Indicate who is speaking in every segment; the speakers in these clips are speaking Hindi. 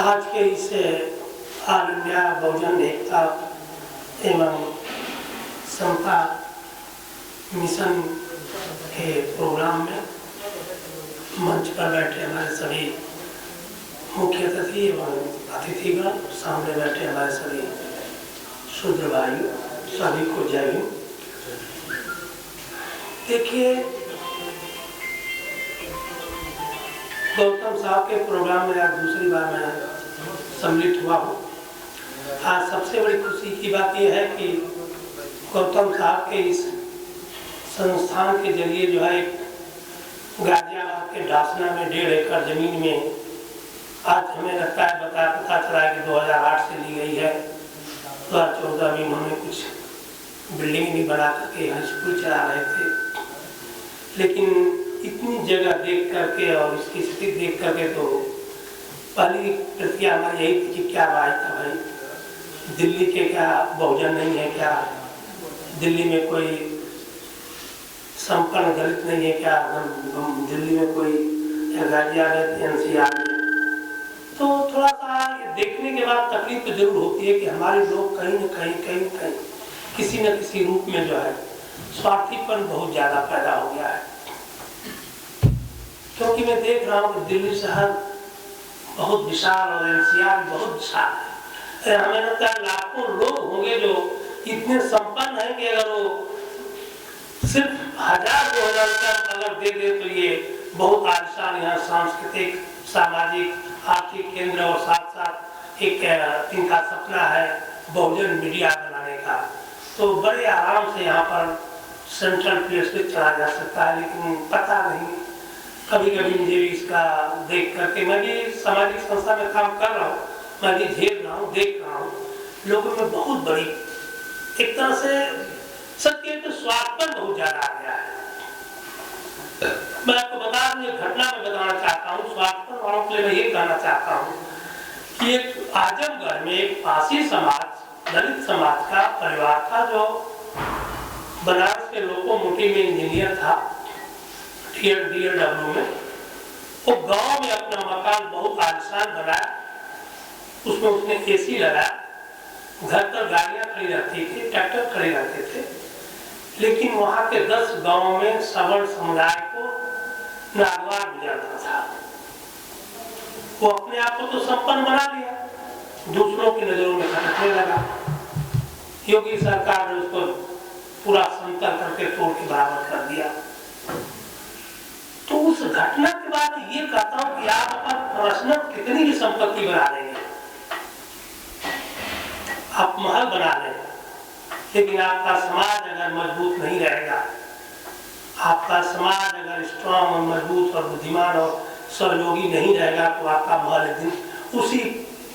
Speaker 1: आज के इस ऑल इंडिया बहुजन एकता एवं समता मिशन के प्रोग्राम में मंच पर बैठे हमारे सभी मुख्य अतिथि एवं अतिथिगण, सामने बैठे हमारे सभी शूद्र भाई, सभी को जय हिंद। देखिए, गौतम साहब के प्रोग्राम में आज दूसरी बार मैं सम्मिलित हुआ हूँ। आज सबसे बड़ी खुशी की बात यह है कि गौतम साहब के इस संस्थान के जरिए जो है गाजियाबाद के डासना में 1.5 एकड़ जमीन में आज हमें लगता है पता चला है कि 2008 से ली गई है। 2014 में उन्होंने कुछ बिल्डिंग भी बना करके स्कूल चला रहे थे, लेकिन इतनी जगह देख करके और इसकी स्थिति देख करके तो पहली प्रतिक्रिया हमारी यही थी कि क्या बात था भाई, दिल्ली के क्या बहुजन नहीं है क्या, दिल्ली में कोई संपन्न दलित नहीं है क्या, हम दिल्ली में कोई गाजियाबाद एनसीआर में। तो थोड़ा सा देखने के बाद तकलीफ तो जरूर होती है कि हमारे लोग कहीं न कहीं किसी न किसी रूप में जो है स्वार्थीपन बहुत ज्यादा पैदा हो गया है। क्योंकि मैं देख रहा हूँ कि दिल्ली शहर बहुत विशाल और एनसीआर बहुत विशाल है। हमें लगता है लाखों लोग होंगे जो इतने संपन्न हैं कि अगर वो सिर्फ 1000-2000 रुपया अगर दे दे तो ये बहुत आलिशान यहाँ सांस्कृतिक, सामाजिक, आर्थिक केंद्र और साथ साथ एक इनका सपना है बहुजन मीडिया बनाने का, तो बड़े आराम से यहाँ पर सेंट्रल प्लेस पे चला जा सकता है। लेकिन पता नहीं, कभी कभी मुझे इसका देख करके, मैं भी सामाजिक संस्था में काम कर रहा हूँ, मैं भी झेल रहा हूँ, देख रहा हूँ लोगों में बहुत बड़ी एक तरह से सत्य तो स्वार्थपन बहुत ज्यादा आ गया है। मैं आपको बता दूं, घटना में बताना चाहता हूँ, स्वार्थपन वालों के लिए मैं ये कहना चाहता हूँ कि एक आजमगढ़ में एक पासी समाज, दलित समाज का परिवार था जो बनारस के लोकोमोटिव में इंजीनियर था, DLW में। वो गांव में अपना मकान बहुत आलिशान बनाया, उसमें उसने AC लगाया, घर पर गाड़ियां खड़ी रहती थी, ट्रैक्टर खड़े रहते थे, लेकिन वहां के 10 गांवों में सवर्ण समुदाय को नागवार गुजरता था। वो अपने आप को तो संपन्न बना लिया, दूसरों की नजरों में खटकने लगा। योगी सरकार ने उसको पूरा समतल करके तोड़ के बराबर कर दिया। तो उस घटना के बाद ये कहता हूं कि आप अपना पर्सनल कितनी भी संपत्ति बना लेंगे, आप महल बना लें, लेकिन आपका समाज अगर मजबूत नहीं रहेगा, आपका समाज अगर स्ट्रॉन्ग और मजबूत और बुद्धिमान और सहयोगी नहीं रहेगा, तो आपका महल एक दिन उसी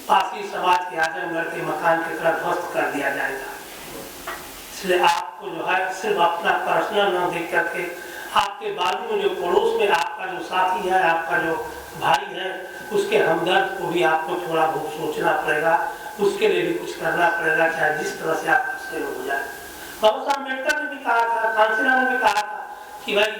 Speaker 1: पासी समाज के आजमगढ़ के मकान की तरह ध्वस्त कर दिया जाएगा। इसलिए आपको जो है सिर्फ अपना पर्सनल न देख करके आपके बाजू में जो पड़ोस में आपका जो साथी है, आपका जो भाई है, उसके हमदर्द को भी आपको थोड़ा बहुत सोचना पड़ेगा, उसके लिए भी कुछ करना पड़ेगा, चाहे जिस तरह से आप फंसे हो जाए। बाबा साहब अम्बेडकर ने भी कहा था, कांसीराम ने भी कहा था कि भाई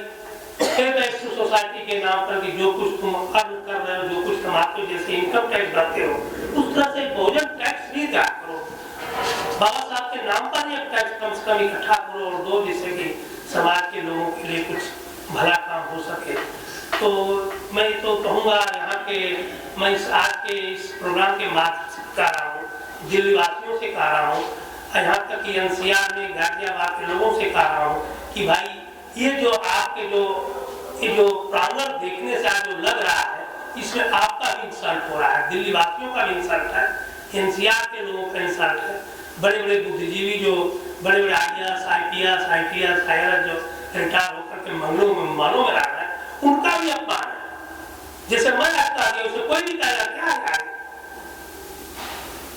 Speaker 1: सोसाइटी के नाम पर कि जो कुछ तुम अर्न कर रहे हो, जो कुछ कमाते हो, जैसे इनकम टैक्स भरते हो, उस तरह से भोजन टैक्स भी दिया करो। बाबा साहब के नाम पर एक टैक्स कम से कम इकट्ठा करो और दो, जिससे कि समाज के लोगों के लिए कुछ भला काम हो सके। तो मैं तो कहूँगा यहाँ के, मैं आज के इस प्रोग्राम के माध्यम से कह रहा हूँ, दिल्ली वासियों से कह रहा हूँ, यहाँ तक कि एनसीआर में गाजियाबाद के लोगों से कह रहा हूँ कि भाई ये जो आपके ये जो प्रांगण देखने से आज जो लग रहा है, इसमें आपका भी इंसल्ट हो रहा है, दिल्ली वासियों का भी इंसल्ट है, एनसीआर के लोगों का इंसल्ट है। बड़े बड़े बुद्धिजीवी जो बड़े बड़े IAS, IPS जो रिटायर होकर के मंगलों में मालों में रह रहे हैं, उनका भी अपमान है। जैसे मैं लगता है उसे कोई भी कहेगा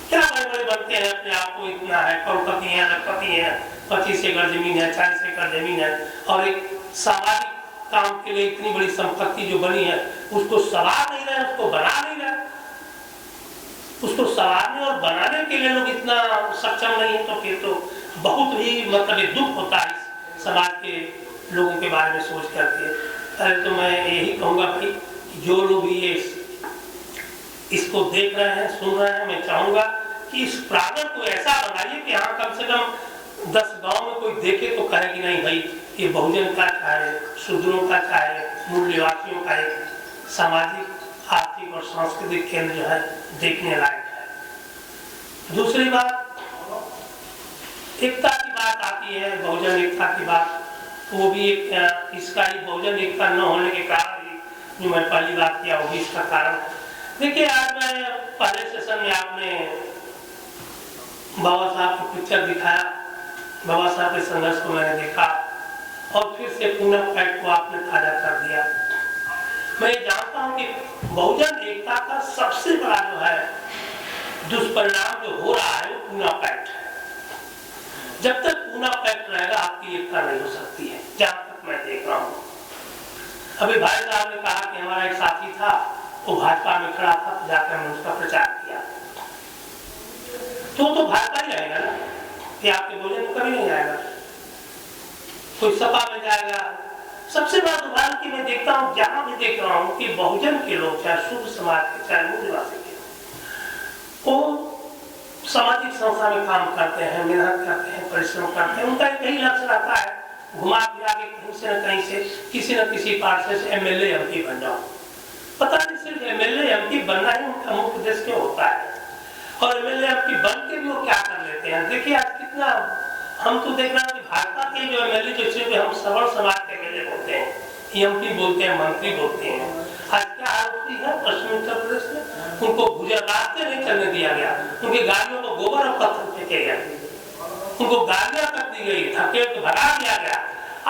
Speaker 1: क्या बड़े बड़े बनते हैं, अपने आप को इतना है, करोड़पति है, लखपति है, 25 एकड़ जमीन है, 40 एकड़ जमीन है, और एक सामाजिक काम के लिए इतनी बड़ी संपत्ति जो बनी है, उसको सवार नहीं रहे, उसको बना नहीं रहे। उसको सवारने और बनाने के लिए लोग इतना सक्षम नहीं है, तो फिर तो बहुत ही मतलब दुख होता है इस समाज के लोगों के बारे में सोच करके। तो मैं यही कहूँगा भाई, जो लोग ये इसको देख रहे हैं, सुन रहे हैं, मैं चाहूंगा कि इस प्रांगण को ऐसा बनाइए कि यहाँ कम से कम 10 गांव में कोई देखे तो कहे कि नहीं भाई ये बहुजन का चाहे शूद्रों का चाहे मूल निवासियों का एक सामाजिक आर्थिक और सांस्कृतिक केंद्र जो है देखने लायक है। दूसरी बात, एकता की बात आती है, बहुजन एकता की बात, वो भी एक इसका ही बहुजन एकता न होने के कारण ही जो मैं पहली बात किया वो भी इसका कारण है। देखिए आज मैं पहले सेशन में आपने बाबा साहब की पिक्चर दिखाया, बाबा साहब के संघर्ष को मैंने देखा और फिर से पुनः फैक्ट को आपने ताजा कर दिया। मैं ये जानता हूँ कि बहुजन एकता का सबसे बड़ा जो है दुष्परिणाम जो हो रहा है वो पूना पैक्ट है। जब तक पूना पैक्ट रहेगा आपकी एकता नहीं हो सकती है, जहां तक मैं देख रहा हूँ। अभी भाई साहब ने कहा कि हमारा एक साथी था वो भाजपा में खड़ा था, तो जाकर हमने उसका प्रचार किया, तो भाजपा ही रहेगा ना, कि आपके बहुजन में कभी नहीं आएगा, कोई सपा में जाएगा। सबसे बड़ा उदाहरण की मैं देखता हूँ, जहां भी देख रहा हूँ कि बहुजन के लोग चाहे शुद्ध समाज के चाहे मूल निवासी के, वो सामाजिक संस्था में काम करते हैं, मेहनत करते हैं, परिश्रम करते हैं, उनका एक ही लक्ष्य रहता है घुमा फिरा के कहीं से न कहीं से किसी न किसी पार्टी से एमएलए एमपी बन जाओ। पता नहीं सिर्फ एमएलए एमपी बनना ही उनका मुख्य उद्देश्य क्यों होता है, और एमएलए एमपी बन के भी वो क्या कर लेते हैं। देखिए आज कितना हम तो देख रहे हैं कि भाजपा के जो एमएलए जो सिर्फ हम सवर्ण समाज के एमएलए बोलते हैं, एमपी बोलते हैं, मंत्री बोलते हैं, आज क्या आरोप है पश्चिमी उत्तर प्रदेश में, उनको गुजरात नहीं चलने दिया गया, उनकी गाड़ियों को गोबर और पत्थर फेंके गए, उनको गालियां कर दी गई, धकेल के भगा दिया गया।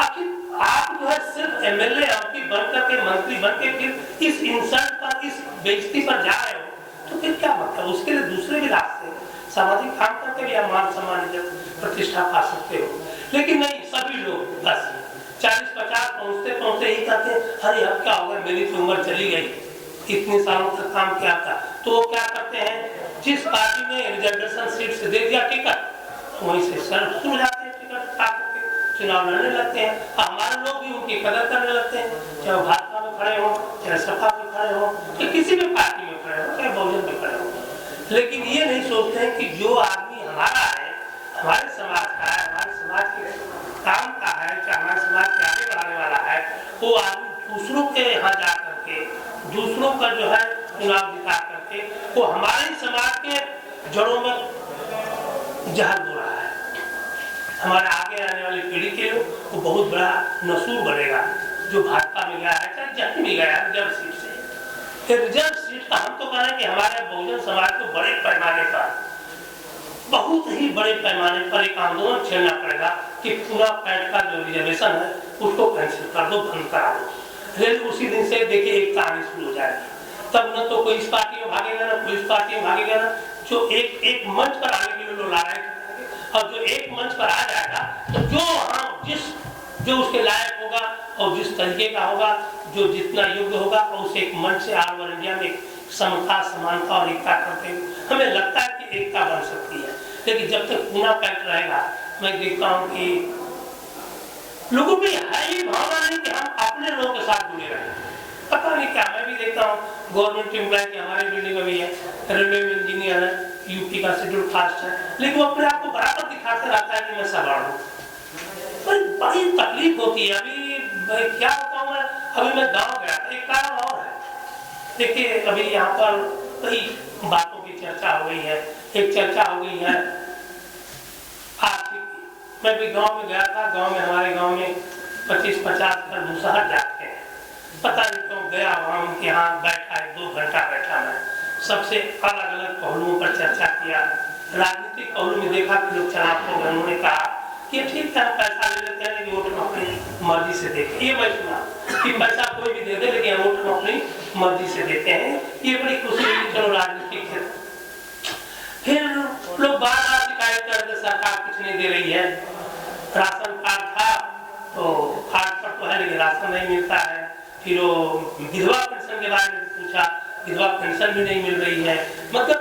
Speaker 1: आखिर आप जो है सिर्फ एमएलए एमपी बनकर के मंत्री बन के फिर इस इंसल्ट पर, इस बेइज्जती पर जा रहे हो, तो फिर क्या मतलब। उसके लिए दूसरे भी रास्ते सामाजिक काम करके भी आप मान सम्मान प्रतिष्ठा पा सकते हो, लेकिन नहीं, सभी लोग बस 40-50 पहुंचते पहुंचते ही कहते हैं अरे अब क्या होगा, मेरी तो उम्र चली गई, इतने सालों तक काम किया था। तो वो क्या करते हैं, जिस पार्टी ने रिजर्वेशन सीट से दे दिया टिकट, वहीं से सर्व हो जाते हैं, टिकट काट के चुनाव लड़ने लगते हैं। हमारे लोग भी उनकी कदर करने लगते हैं, चाहे भाजपा में खड़े हो, चाहे सपा में खड़े हो, चाहे किसी भी पार्टी में खड़े हो, चाहे बहुजन में खड़े हो। लेकिन ये नहीं सोचते हैं कि जो आदमी हमारा है, हमारे समाज का है, हमारे समाज के काम का है, चाहे हमारे समाज के आगे बढ़ाने वाला है, वो आदमी दूसरों के यहाँ जा करके दूसरों का जो है चुनाव जिता करके वो हमारे समाज के जड़ों में जहर दो रहा है। हमारे आगे आने वाली पीढ़ी के लिए वो बहुत बड़ा नसूर बनेगा। जो भाजपा में गया है, चाहे जहाँ भी गया रिजर्व सीट से, रिजर्व सीट का हम तो कह रहे हैं कि हमारे बहुजन समाज को बड़े पैमाने पर, बहुत ही बड़े पैमाने पर एक आंदोलन छेड़ना पड़ेगा कि पूरा पैट का जो रिजर्वेशन है उसको कैंसिल कर दो, बंद करा दो। उसी दिन से देखिए एकता आनी शुरू हो जाएगी। तब न तो कोई इस पार्टी में भागेगा, ना कोई इस पार्टी में भागेगा, ना जो एक मंच पर आने के लिए लोग लड़ाई करेंगे, और जो एक मंच पर आ जाएगा तो जो उसके लायक होगा और जिस तरीके का होगा, जो जितना योग्य होगा, और उसे एक मंच से ऑल ओवर इंडिया में समता, समानता और एकता करते हुए हमें लगता है कि एकता बन सकती है। लेकिन जब तक पूना पैक्ट रहेगा, मैं देखता हूँ कि लोगों में है ही भावना नहीं कि हम अपने लोगों के साथ जुड़े रहे। पता नहीं क्या, मैं भी देखता हूँ गवर्नमेंट एम्प्लॉय की हमारे बिल्डिंग में भी है, रेलवे में इंजीनियर है, यूपी का शेड्यूल कास्ट है, लेकिन वो अपने आप को बराबर दिखाते रहता है कि मैं सवार हूँ। बड़ी तकलीफ होती है। अभी क्या बताऊँ मैं, अभी मैं गाँव गया था, एक कारण और है। देखिए अभी यहाँ पर कई बातों की चर्चा हो गई है। एक चर्चा हो गई है आर्थिक। मैं भी गांव में गया था, गांव में हमारे गांव में 25-50 घर मुसहर जाते हैं। पता नहीं क्यों गया वहाँ, उनके यहाँ बैठा, 1-2 घंटा बैठा मैं, सबसे अलग अलग पहलुओं पर चर्चा किया। राजनीतिक पहलू में देखा कि लोग चुनाव को उन्होंने कहा कि ठीक है पैसा ले लेते हैं लेकिन वोट हम अपनी मर्जी से देते हैं। ये मैं सुना कि पैसा कोई भी दे दे लेकिन वोट हम अपनी मर्जी से देते हैं। ये बड़ी खुशी हुई, चलो राजनीतिक है। फिर लोग बार-बार शिकायत कर रहे सरकार कुछ नहीं दे रही है। राशन कार्ड था तो कार्ड पर तो है लेकिन राशन नहीं मिलता है। फिर वो विधवा पेंशन के बारे में पूछा, विधवा पेंशन भी नहीं मिल रही है। मतलब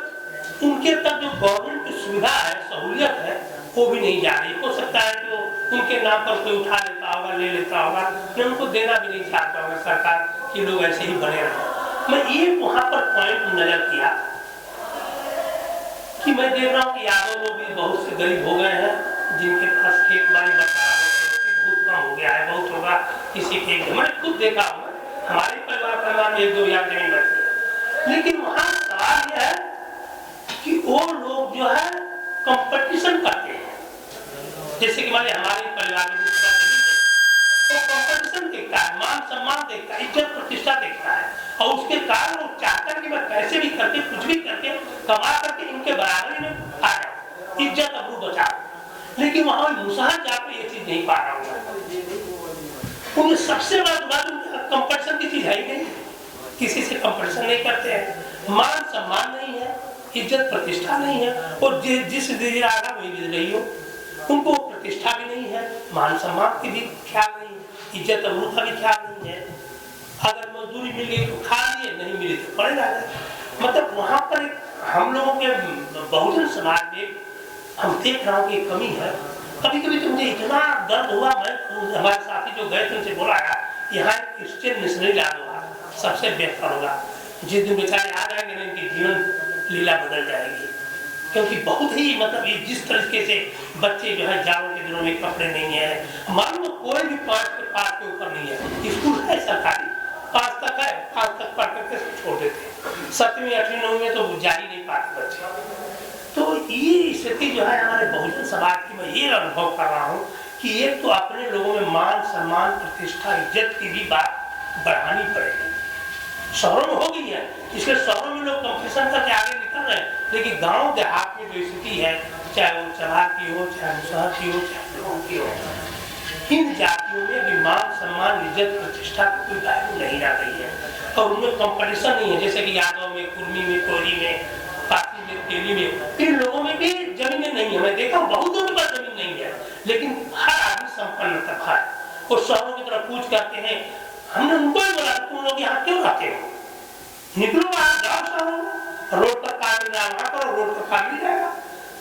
Speaker 1: उनके तक जो गवर्नमेंट की सुविधा है, सहूलियत है, वो भी नहीं जा रही। हो सकता है कि वो उनके नाम पर कोई उठा लेता होगा, ले लेता होगा, मैं उनको देना भी नहीं चाहता होगा सरकार कि लोग ऐसे ही बने रहे। मैं एक वहां पर पॉइंट नजर किया कि मैं देख रहा हूँ कि यादव लोग भी बहुत से गरीब हो गए हैं, जिनके पास खेत बाड़ी बता बहुत कम हो गया है, बहुत होगा किसी के। मैं खुद देखा हूँ, हमारे परिवार में एक दो याद जमीन बची है, लेकिन वहां सवाल यह है कि वो लोग जो है कंपटीशन करते हैं। जैसे कि हमारे परिवार में तो कंपटीशन देखता है, मान सम्मान देखता है, इज्जत प्रतिष्ठा देखता है, और उसके कारण वो चाहता है कि मैं कैसे भी करके कुछ भी करके कमा करके इनके बराबरी में आ जाऊं, इज्जत अबरू बचा। लेकिन वहां मुसहर जाकर ये चीज नहीं पा रहा हूँ। उन्हें सबसे बड़ा कंपटीशन की चीज है ही नहीं, किसी से कंपटीशन नहीं करते हैं, मान सम्मान नहीं है, इज्जत प्रतिष्ठा नहीं है, और जिस आगा वही गिर रही हो, उनको प्रतिष्ठा भी नहीं है, मान सम्मान की भी ख्याल नहीं है, इज्जत अबरू का भी ख्याल नहीं है। अगर मजदूरी मिल गई तो खा लिए, नहीं मिली तो पड़ेगा। मतलब वहां पर हम लोगों के बहुजन समाज में हम देख रहा हूँ कि कमी है। कभी कभी तो मुझे इतना दर्द हुआ, मैं हमारे साथी जो गए थे उनसे बोला यहाँ क्रिश्चियन मिशनरी ला दो, सबसे बेहतर होगा। जिस दिन बेचारे आ जाएंगे ना, इनकी जीवन लीला बदल जाएगी। क्योंकि बहुत ही मतलब ये जिस तरीके से बच्चे जो है जाड़ों के दिनों में कपड़े नहीं है, मालूम कोई भी 5 के ऊपर नहीं है, स्कूल है सरकारी 5 तक है, 5 तक पढ़ करके छोड़ देते हैं, 7वीं 8वीं 9वीं में तो जा ही नहीं पाते बच्चे। तो ये स्थिति जो है हमारे बहुजन समाज की, मैं ये अनुभव कर रहा हूँ कि एक तो अपने लोगों में मान सम्मान प्रतिष्ठा इज्जत की भी बात बढ़ानी पड़ेगी। शहरों में हो गई है, इसलिए शहरों में लोग कंपटीशन करके आगे निकल रहे हैं, लेकिन गांव देहात में जो स्थिति है, चाहे वो चमार की हो, चाहे मुसहर की हो, चाहे लोगों की हो, इन जातियों में भी मान सम्मान इज्जत प्रतिष्ठा की कोई वैल्यू नहीं रह गई है, और उनमें कंपटीशन नहीं है। जैसे कि यादव में, कुर्मी में, कोयली में, पासी में, तेली में, इन लोगों में भी जमीनें नहीं है। मैं देखा बहुतों के पास जमीन नहीं है, लेकिन हर आदमी संपन्न तक है। और शहरों की तरफ पूछ करते हैं, हमने उनको ही बोला तुम लोग यहाँ क्यों रहते हो, निकलो वहां जाओ शहरों में, रोड पर काम मिल रहा है वहां करो, रोड पर काम मिल जाएगा,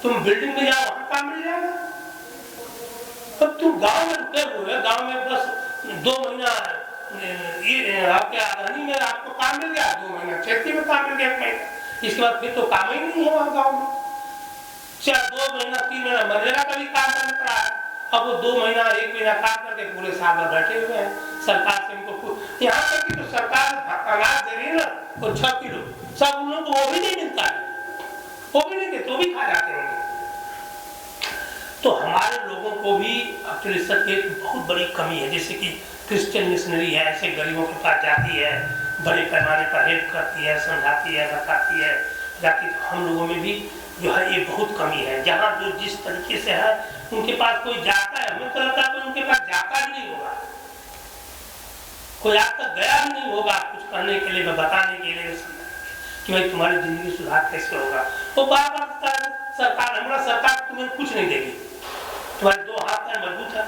Speaker 1: तुम बिल्डिंग में जाओ वहां काम मिल जाएगा। तब तुम गांव में रुके हुए, गांव में बस 2 महीना आपके आधानी में आपको काम मिल गया, 2 महीना खेती में काम मिल गया, 1 महीना, इसके बाद फिर तो काम ही नहीं है वहां गाँव में। चाहे 2 महीना 3 महीना मनरेगा का भी काम करना पड़ा है। अब वो 2 महीना 1 महीना काम करके पूरे साल भर बैठे हुए हैं, सरकार से इनको यहाँ तक कि तो सरकार अनाज दे रही है ना, वो 6 किलो, सब उन लोगों को वो भी नहीं मिलता है, वो भी नहीं देते, वो भी खा जाते होंगे। तो हमारे लोगों को भी प्रतिशत की बहुत बड़ी कमी है। जैसे कि क्रिश्चियन मिशनरी है, ऐसे गरीबों के पास जाती है, बड़े पैमाने पर हेल्प करती है, समझाती है, बताती है, जाती। तो हम लोगों में भी जो है ये बहुत कमी है। जहाँ जो जिस तरीके से है, उनके पास कोई जाता है, हमें तो लगता है उनके पास जाता भी नहीं होगा, कोई आज तक गया भी नहीं होगा कुछ करने के लिए, बताने के लिए कि भाई तुम्हारी जिंदगी सुधार कैसे होगा। वो बार बार सरकार, हमारा सरकार तुम्हें कुछ नहीं देगी, तुम्हारे 2 हाथ पैर मजबूत है,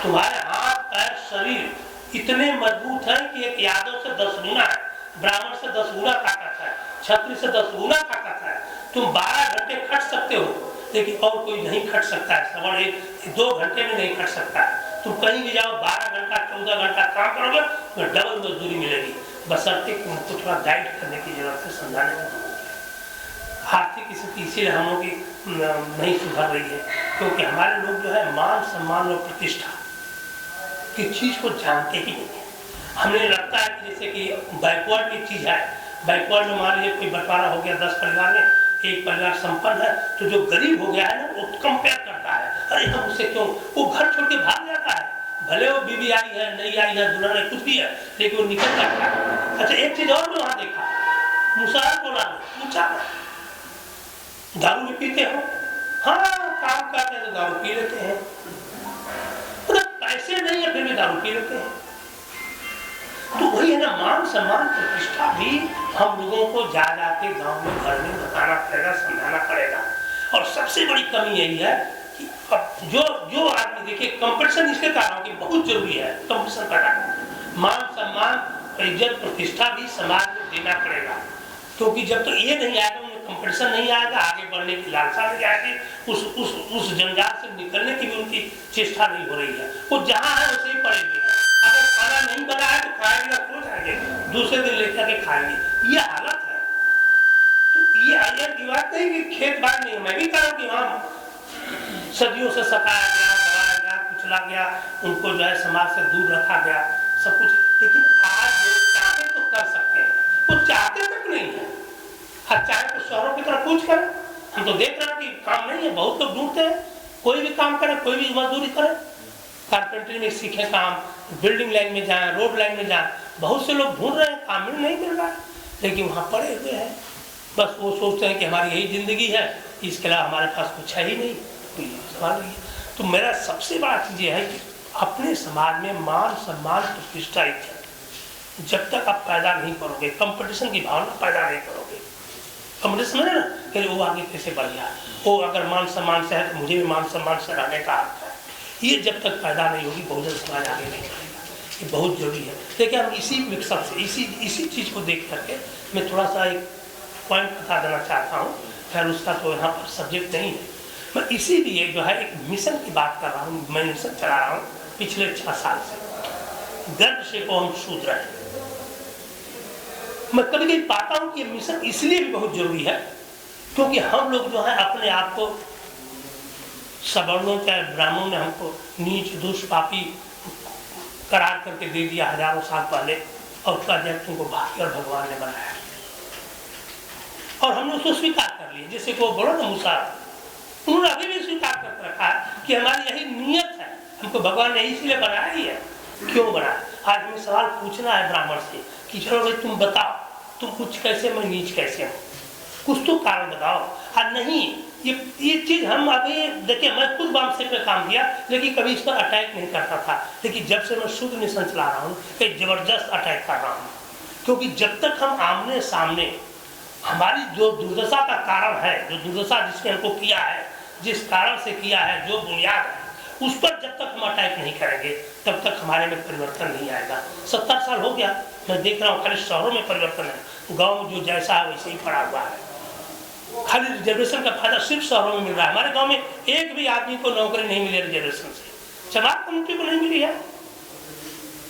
Speaker 1: तुम्हारे हाथ पैर शरीर इतने मजबूत है कि एक यादव से 10 गुना है, ब्राह्मण से 10 गुना ताकत है, क्षत्रिय से 10 गुना ताकत है। तुम 12 घंटे खट सकते हो, लेकिन और कोई नहीं खट सकता है, सवाल 1-2 घंटे में नहीं खट सकता है। तुम कहीं भी जाओ 12 घंटा 14 घंटा काम करोगे तो डबल मजदूरी मिलेगी, बशर्ते कि उनको थोड़ा गाइड करने की जरूरत है, समझाने की जरूरत है। आर्थिक स्थिति इसीलिए हम लोग की नहीं सुधर रही है, क्योंकि हमारे लोग जो है मान सम्मान और प्रतिष्ठा की चीज को जानते ही नहीं है। हमें लगता है कि जैसे कि बैकवर्ड की चीज है, बैकवर्ड में मान लीजिए कोई बंटवारा हो गया 10 परिवार में, एक परिवार संपन्न है, तो जो गरीब हो गया है ना वो कंपेयर करता है, अरे हम उससे क्यों, वो घर छोड़ के भाग जाता है, भले वो बीबी आई है, नहीं आई है, दुल्हन है, कुछ भी है, लेकिन वो निकल जाता है। अच्छा एक चीज और मैं वहां देखा, मुसहर बोला पूछा, दारू भी पीते हो? हाँ काम करते हैं तो दारू पी लेते हैं, पैसे नहीं है फिर भी दारू पी लेते हैं। तो वही है ना, मान सम्मान प्रतिष्ठा भी हम लोगों को जा जाके गांव में घर में बताना पड़ेगा, समझाना पड़ेगा। और सबसे बड़ी कमी यही है कि अब जो आदमी देखिए कंपटीशन इसके कारण की बहुत जरूरी है, कंपटीशन करना, मान सम्मान इज्जत प्रतिष्ठा भी समाज में देना पड़ेगा, क्योंकि जब तो ये नहीं आएगा, कंपटीशन नहीं आएगा, आगे बढ़ने की लालसा नहीं आएगी, उस जंजाल से निकलने की भी उनकी चेष्टा नहीं हो रही है, वो जहाँ है वैसे ही पड़े हुए हैं। अगर खाना नहीं बना है तो खाएंगे तो जाएंगे, दूसरे दिन लेकर के खाएंगे। ये हालत है। तो ये आयत की बात नहीं कि खेत बात नहीं, मैं भी कह रहा हूँ कि वहाँ सदियों से सताया गया, दबाया गया, कुचला गया, उनको जो है समाज से दूर रखा गया, सब कुछ। लेकिन आज लोग चाहते तो कर सकते हैं, वो चाहते तक नहीं है। आज चाहे तो शहरों की तरफ कूच करें। हम तो देख रहे हैं कि काम नहीं है, बहुत लोग ढूंढते हैं, कोई भी काम करे, कोई भी मजदूरी करे, कारपेंटरी में सीखे काम, बिल्डिंग लाइन में जाए, रोड लाइन में जाए, बहुत से लोग ढूंढ रहे हैं, काम नहीं मिल रहा है, लेकिन वहाँ पड़े हुए हैं। बस वो सोचते हैं कि हमारी यही जिंदगी है, इसके अलावा हमारे पास कुछ है ही नहीं, तो ये सवाल नहीं है। तो मेरा सबसे बड़ा चीज़ ये है कि अपने समाज में मान सम्मान प्रतिष्ठा है। जब तक आप पैदा नहीं करोगे, कंपटीशन की भावना पैदा नहीं करोगे, कंपटीशन है ना कि वो आगे कैसे बढ़ गया, वो अगर मान सम्मान से है तो मुझे भी मान सम्मान से रहने का हक है, ये जब तक पैदा नहीं होगी बहुजन समाज आगे नहीं बढ़ेगा। ये बहुत जरूरी है। देखिए हम इसी विकल्प से इसी चीज़ को देख करके मैं थोड़ा सा एक पॉइंट बता देना चाहता हूँ, खैर उसका तो यहाँ पर सब्जेक्ट नहीं है। मैं इसीलिए जो है एक मिशन की बात कर रहा हूँ, मैं मिशन चला रहा हूँ पिछले 6 साल से, गर्भ से को हम शूद्र हैं। मैं कभी कभी पाता हूँ कि ये मिशन इसलिए भी बहुत जरूरी है क्योंकि हम लोग जो है अपने आप को सवर्णों चाहे ब्राह्मणों ने हमको नीच दुष्ट पापी करार करके दे दिया हजारों साल पहले, और उसका जब तुमको भाग्य और भगवान ने बनाया और हमने उसको स्वीकार कर लिया। जैसे को बोलो ना मूसा, उन्होंने अभी भी स्वीकार करके रखा है कि हमारी यही नियत है, हमको भगवान ने इसलिए बनाया ही है। क्यों बनाया? आज हमें सवाल पूछना है ब्राह्मण से कि चलो भाई तुम बताओ, तुम कुछ कैसे, मैं नीच कैसे हूँ, कुछ तो कारण बताओ। और नहीं ये चीज़ हम अभी देखिए, मैं खुद वामसे पे काम किया लेकिन कभी इस पर अटैक नहीं करता था, लेकिन जब से मैं शुद्ध मिशन चला रहा हूँ एक जबरदस्त अटैक कर रहा हूँ। क्योंकि जब तक हम आमने सामने हमारी जो दुर्दशा का कारण है, जो दुर्दशा जिसने हमको किया है, जिस कारण से किया है, जो बुनियाद है, उस पर जब तक हम अटैक नहीं करेंगे तब तक हमारे में परिवर्तन नहीं आएगा। 70 साल हो गया, मैं देख रहा हूँ खाली शहरों में परिवर्तन है, गाँव जो जैसा है वैसे ही पड़ा हुआ है। खाली रिजर्वेशन का फायदा सिर्फ शहरों में मिल रहा है। हमारे गांव में एक भी आदमी को नौकरी नहीं मिली रिजर्वेशन से, समाज कमेटी को नहीं मिली है,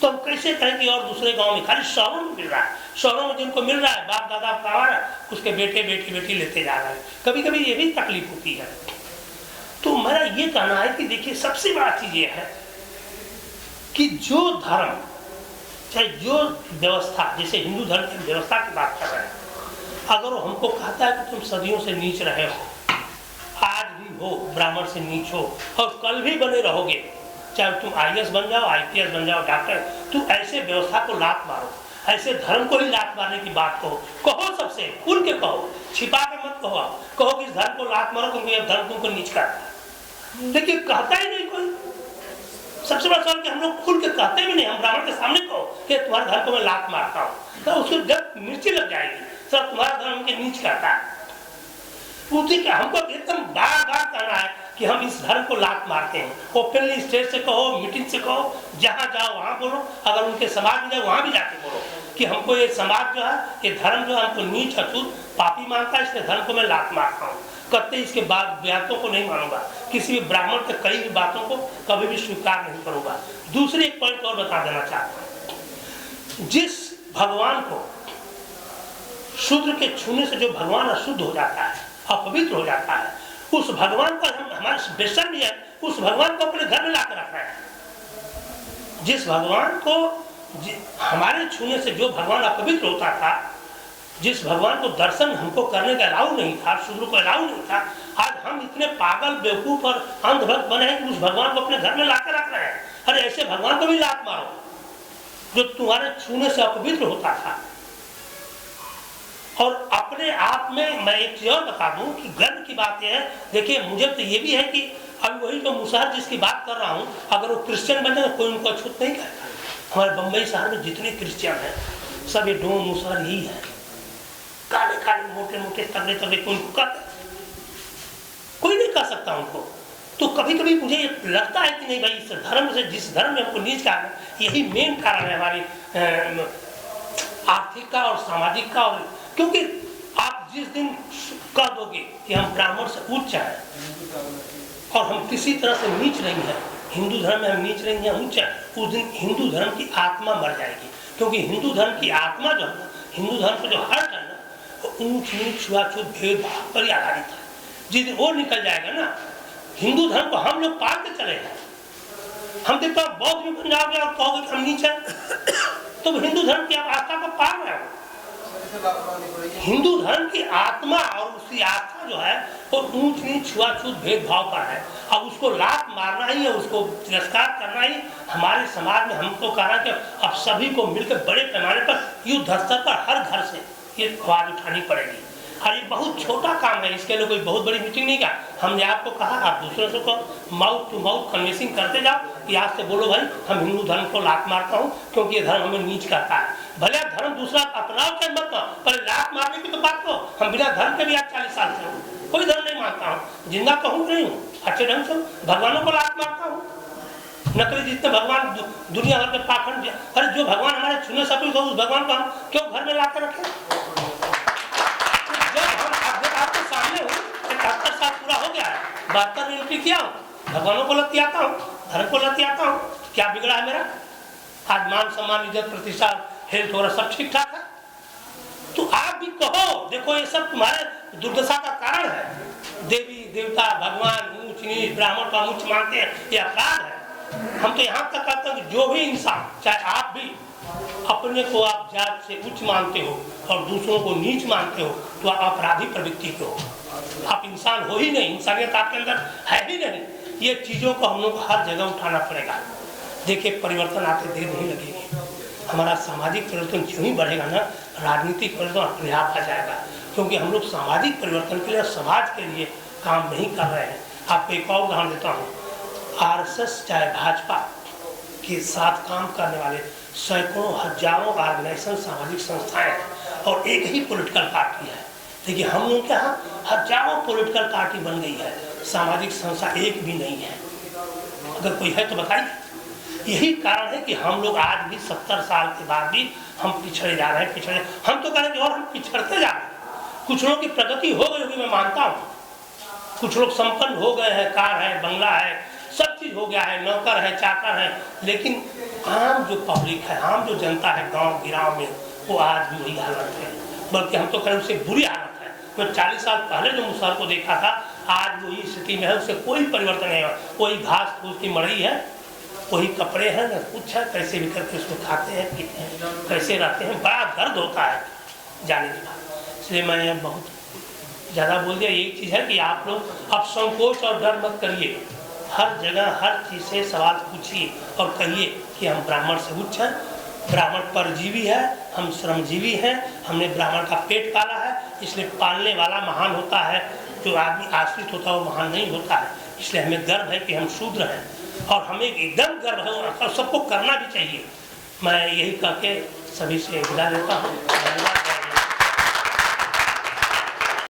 Speaker 1: तो हम कैसे कहें कि और दूसरे गांव में? खाली शहरों में मिल रहा है। शहरों में जिनको मिल रहा है, बाप दादा कमा रहा है, उसके बेटे बेटी लेते जा रहे हैं। कभी कभी ये भी तकलीफ होती है। तो मेरा ये कहना है कि देखिए सबसे बड़ा चीज ये है कि जो धर्म चाहे जो व्यवस्था, जैसे हिंदू धर्म की व्यवस्था की बात कर रहे हैं, अगर वो हमको कहता है कि तुम सदियों से नीच रहे हो, आज भी हो, ब्राह्मण से नीच हो और कल भी बने रहोगे, चाहे तुम IAS बन जाओ, IPS बन जाओ, डॉक्टर, तुम ऐसे व्यवस्था को लात मारो, ऐसे धर्म को ही लात मारने की बात कहो सबसे खुल के कहो, छिपा के मत कहो कि इस धर्म को लात मारो क्योंकि यह धर्म तुमको नीच करता है। लेकिन कहता ही नहीं कोई। सबसे बड़ा सवाल कि हम लोग खुल के कहते भी नहीं। हम ब्राह्मण के सामने कहो कि तुम्हारे धर्म को मैं लात मारता हूँ, तो उसको जब मिर्ची लग जाएगी, सर तुम्हारा धर्म के नीच करता है। हमको एकदम बार बार कहना है कि हम इस धर्म को लात मारते हैं। ओपनली स्टेज से कहो, मीटिंग से कहो, जहाँ जाओ वहाँ बोलो, अगर उनके समाज में जाओ वहाँ भी जाके बोलो कि हमको ये समाज जो है, ये धर्म जो है हमको नीच अछूत पापी मानता है, इसलिए धर्म को मैं लात मारता हूँ। कहते इसके बाद बातों को नहीं मानूंगा, किसी भी ब्राह्मण के कई भी बातों को कभी भी स्वीकार नहीं करूंगा। दूसरी एक पॉइंट और बता देना चाहता हूँ, जिस भगवान को शूद्र के छूने से जो भगवान अशुद्ध हो जाता है, अपवित्र हो जाता है, उस भगवान को हमारे बेसन भी है, उस भगवान को अपने घर में लाकर रखना है। जिस भगवान को हमारे छूने से जो भगवान अपवित्र होता था, जिस भगवान को दर्शन हमको करने का अलाउ नहीं था, शूद्र को अलाउ नहीं था, आज हम इतने पागल बेवकूफ और अंधभक्त बने हैं कि उस भगवान को अपने घर में लाकर रख रहे हैं। अरे ऐसे भगवान को भी लात मारो जो तुम्हारे छूने से अपवित्र होता था। और अपने आप में मैं एक चीज और बता दूं कि गर्व की बात यह है, देखिए मुझे तो ये भी है कि अब वही जो मुसाहर जिसकी बात कर रहा हूं, अगर वो क्रिश्चियन बने तो कोई उनको अछूत नहीं कहता। हमारे बम्बई शहर में जितने क्रिश्चियन हैं सब ये डोम मुसाहर ही है, काले काले मोटे मोटे तगड़े तगड़े, कोई उनको कहता, कोई नहीं कह सकता उनको। तो कभी कभी मुझे लगता है कि नहीं भाई, इस धर्म से, जिस धर्म में हमको नीच कहा, यही मेन कारण है हमारी आर्थिक का और सामाजिक का। और क्योंकि आप जिस दिन कह दोगे कि हम ब्राह्मण से उच्च हैं और हम किसी तरह से नीच नहीं है, हिंदू धर्म में हम नीच नहीं है, उच्च है, उस दिन हिंदू धर्म की आत्मा मर जाएगी। क्योंकि हिंदू धर्म की आत्मा जो है ना, हिंदू धर्म का जो हर्ट है ना, वो ऊंच नीच छुआछूत भेदभाव पर ही आधारित है। जिस दिन वो निकल जाएगा ना, हिंदू धर्म को हम लोग पार के चले हैं। हम देखते हो बौद्ध भी बन जाओगे और कहोगे कि हम नीचे तो हिंदू धर्म की आप आस्था को पार रहे हो। हिंदू धर्म की आत्मा और उसकी आस्था जो है वो ऊंच नीच छुआछूत भेदभाव पर है। अब उसको लात मारना ही है, उसको तिरस्कार करना ही हमारे समाज में हमको कहना कि अब सभी को मिलकर बड़े पैमाने पर युद्ध स्तर पर हर घर से ये आवाज उठानी पड़ेगी। और ये बहुत छोटा काम है, इसके लिए कोई बहुत बड़ी मीटिंग नहीं का। हमने आपको कहा आप दूसरों से को माउथ टू माउथ कन्विंसिंग करते जाओ कि आज से बोलो भाई हम हिंदू धर्म को लात मारता हूँ क्योंकि ये धर्म हमें नीच करता है। भले आप धर्म दूसरा अपनाओ क्या मत करो, पर लात मारने की तो बात करो। हम बिना धर्म के भी आज 40 साल से हूँ, कोई धर्म नहीं मानता हूँ, जिंदा कहूँ नहीं हूँ, अच्छे ढंग से भगवानों को लात मारता हूँ। नकली जितने भगवान दुनिया भर के पाखंड, अरे जो भगवान हमारे छूने सभी उस भगवान को हम क्यों घर में ला कर रखें? आपके सामने हूँ 71 साल पूरा हो गया है, 72 ड्यूटी किया हूँ, भगवानों को लती आता हूँ, धर्म को लती आता हूँ, क्या बिगड़ा है मेरा? आज मान सम्मान इज्जत प्रतिष्ठा हेल्थ वगैरह सब ठीक ठाक है। तो आप भी कहो देखो ये सब तुम्हारे दुर्दशा का कारण है। देवी देवता भगवान ऊंच नीच ब्राह्मण का ऊंच मानते हैं, ये अपराध है। हम तो यहाँ तक कहते हैं कि जो भी इंसान, चाहे आप भी अपने को आप जात से उच्च मानते हो और दूसरों को नीच मानते हो तो आप अपराधी प्रवृत्ति के हो, आप इंसान हो ही नहीं, इंसानियत आपके अंदर है ही नहीं। ये चीज़ों को हम लोग को हर जगह उठाना पड़ेगा। देखिए परिवर्तन आते देर नहीं लगेगी। हमारा सामाजिक परिवर्तन क्यों ही बढ़ेगा ना, राजनीतिक परिवर्तन अपने आप आ जाएगा, क्योंकि हम लोग सामाजिक परिवर्तन के लिए समाज के लिए काम नहीं कर रहे हैं। आपको एक और उदाहरण देता हूँ, आरएसएस चाहे भाजपा के साथ काम करने वाले सैकड़ों हजारों ऑर्गेनाइजेशन सामाजिक संस्थाएं और एक ही पॉलिटिकल पार्टी है। देखिए हम लोग के यहाँ हजारों पॉलिटिकल पार्टी बन गई है, सामाजिक संस्था एक भी नहीं है। अगर कोई है तो बताइए। यही कारण है कि हम लोग आज भी 70 साल के बाद भी हम पिछड़े जा रहे हैं, पिछड़े हम तो करेंगे और हम पिछड़ते जा रहे हैं। कुछ लोगों की प्रगति हो गई होगी, मैं मानता हूँ, कुछ लोग संपन्न हो गए हैं, कार है, बंगला है, सब चीज हो गया है, नौकर है, चाकर है, लेकिन आम जो पब्लिक है, आम जो जनता है गांव गिराव में, वो आज भी वही हालत है, बल्कि हम तो कहें उससे बुरी हालत है। मैं 40 साल पहले जो मुसहर को देखा था, आज वही स्थिति में है, उससे कोई परिवर्तन नहीं है। वही घास फूस की मड़ई है, वही कपड़े हैं, न कुछ है, कैसे भी करके उसको खाते हैं, पीते हैं, कैसे रहते हैं, बड़ा दर्द होता है जाने के बाद। इसलिए मैं बहुत ज़्यादा बोल दिया। एक चीज़ है कि आप लोग अब संकोच और डर मत करिए, हर जगह हर चीज़ से सवाल पूछिए और कहिए कि हम ब्राह्मण से उच्च हैं, ब्राह्मण परजीवी है, हम श्रमजीवी हैं, हमने ब्राह्मण का पेट पाला है, इसलिए पालने वाला महान होता है, जो आदमी आश्रित होता है वो महान नहीं होता है। इसलिए हमें गर्व है कि हम शूद्र हैं और हमें एकदम गर्व है और सबको करना भी चाहिए। मैं यही कह के सभी से विदा लेता हूँ।